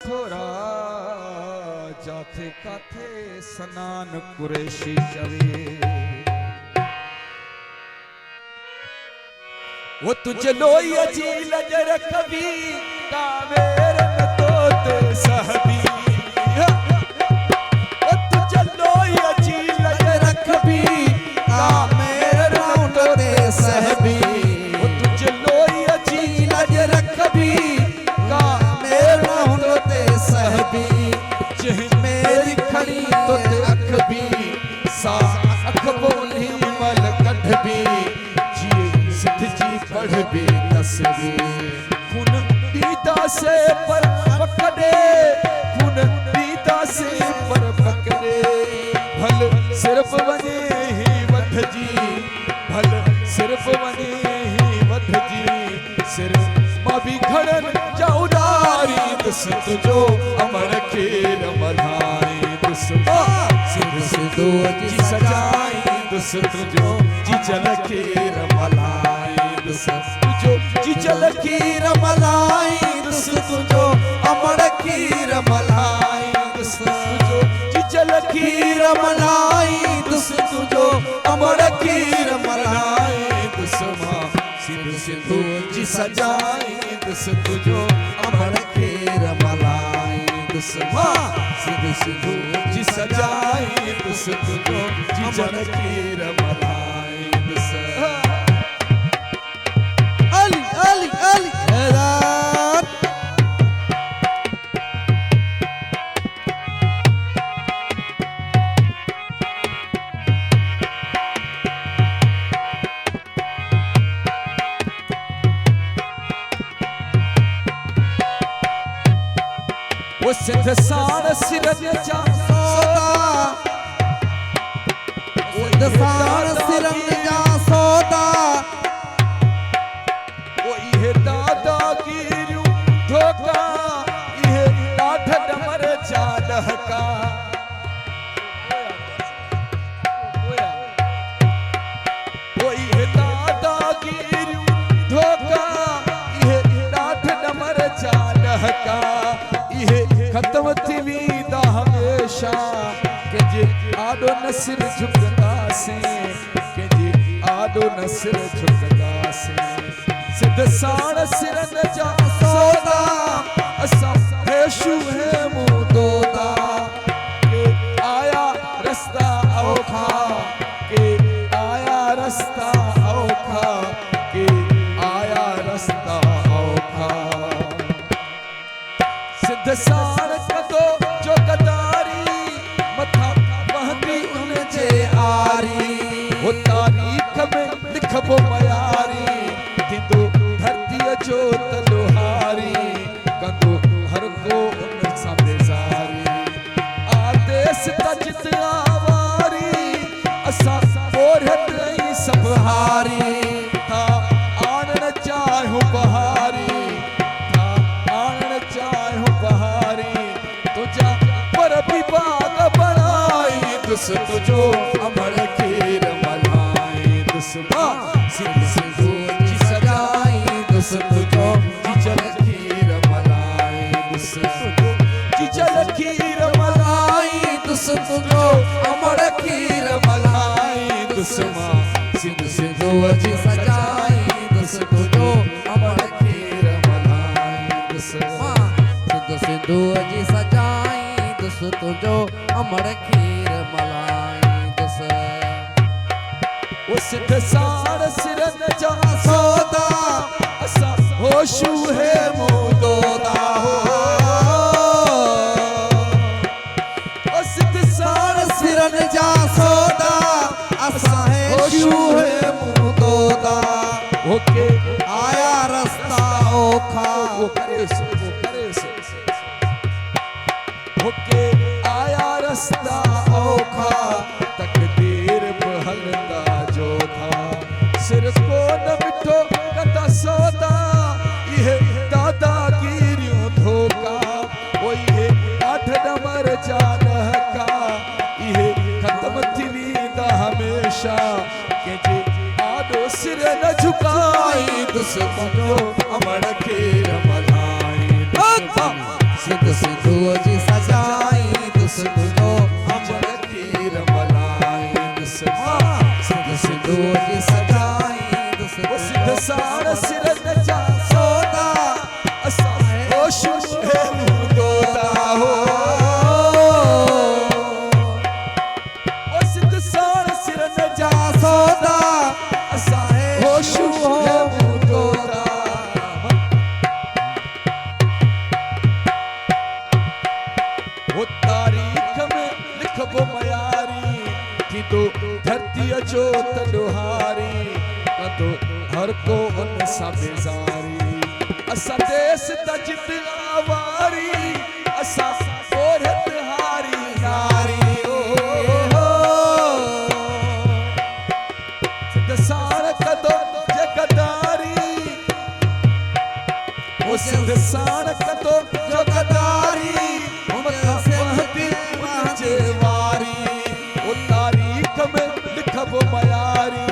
थोरा जाथे काथे सनान कुरैशी चवे वो तुझे लोई अजी लजर कभी कावेर न तोते सहबी वो तुझे लोई अजी लजर कभी कावेर न तोते सहबी वो तुझे लोई अजी लजर कभी कावेर न तोते सहबी जह मेरी खड़ी तोते अख भी सा अख बोली मल कढ़ भी पढ़ भी तस्वीर खून दीदा से पर पकड़े खून दीदा से पर पकड़े भल सिर्फ बने ही वध जी भल सिर्फ बने ही वध जी सिर्फ मां भी खड़न जाउदारी दुस तुझो अमर खेल मल्हाई दुस सिर से दो जी सजाई दुस तुझो जी जल खेल मल्हाई तुझो जिजल खीर मलाई दुस तुझो अमर खीर मलाई दुस तुझो जिजल खीर मलाई दुस तुझो अमर खीर मलाई दुस मां सिंधु सिंधु जी सजाई दुस तुझो अमर खीर मलाई दुस मां सिंधु सिंधु जी सजाई दुस तुझो जिजल खीर मलाई दुस वो सिद्ध साण सिरन जा सौदा सिद्ध साण सिरन जा सौदा वो इहे दादा गिरियो धोका इहे डाठ डमर जा डहका वो इहे दादा गिरियो धोका इहे डाठ डमर जा डहका इहे खत्म थी वीदा हमेशा के जे आडो नसिर झुकदा से के जे आडो नसिर झुकदा से सिद्ध साण सिरन जा सौदा असा हेशु है मुदोदा के आया रास्ता औखा के आया रास्ता औखा के आया रास्ता औखा सिद्ध साण कदो जो गदारी मथा वहंदी उन जे आरी वो तारीख में लिखबो मयारी दिंदो धरती जो तलोहारी कंदो हर को उन सामेजारी आदेश तजित आवारी असा बोरहत नहीं सब हारी था आनन चाहूं बहारी दुस तुझो अमर खीर मलाई दुस मां सिंधु सिंधु जी सजाई दुस तुझो जिजल खीर मलाई दुस तुझो जिजल खीर मलाई दुस तुझो अमर खीर मलाई दुस मां सिंधु सिंधु जी सजाई दुस तुझो अमर खीर मलाई दुस मां सिंधु सिंधु जी सजाई दुस तुझो अमर खीर मलाई दुस वो सिद्ध साण सिरन जा सौदा असा होशु है मुदोदा हो वो सिद्ध साण सिरन जा सौदा असा होशु है मुदोदा ओके आया रास्ता ओखा वो करे ओके आया रास्ता औखा तकदीर बहलदा जो था सिर को न मिठो कदा सौदा ये दादा गिरियो धोका वो ये आठ नंबर जान का ये खत्म थी वीदा हमेशा के जे आडो सिर न झुकाई दुश्मनों अमर खीर मलाई सिद्ध सिंधु जी सजाई दुस तुझो अमर खीर मलाई सिंधु सिंधु जी सजाई दुस वो सिद्ध साण सिर न जा सोदा असा होश है तोता हो वो सिद्ध साण सिर न जा सोदा असा होश है तोता वो तारीख में लिखबो मयारी थी तो धरती अचो तडोहारी कदो हर को उन सा बेजारी असा देश तजित आवारी असा सोरत हारी नारी ओ सिद्धसाण कदो जगदारी ओ सिद्धसाण कदो जगदारी तारीख में लिखबो मयारी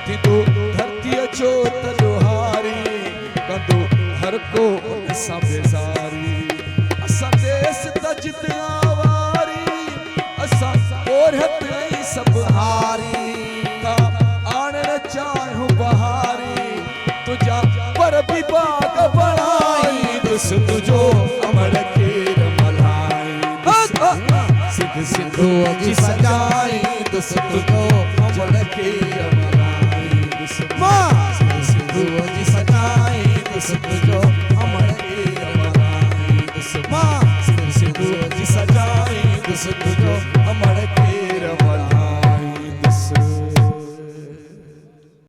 थींदो धरती अचो तडोहारी कंदो हर को उन सां बेज़ारी असां देश तजित आवारी असां ओरहत ऐं सभु हारी ता आणण चाहियूं बहारी तुझा पर बि बाग बणाई दुस तुझो अमर खीर मलाई सिद्ध सिंधु जी सजाई दुस तुझो अमर खीर मलाई सिद्ध सिंधु जी सजाई दुस तुझो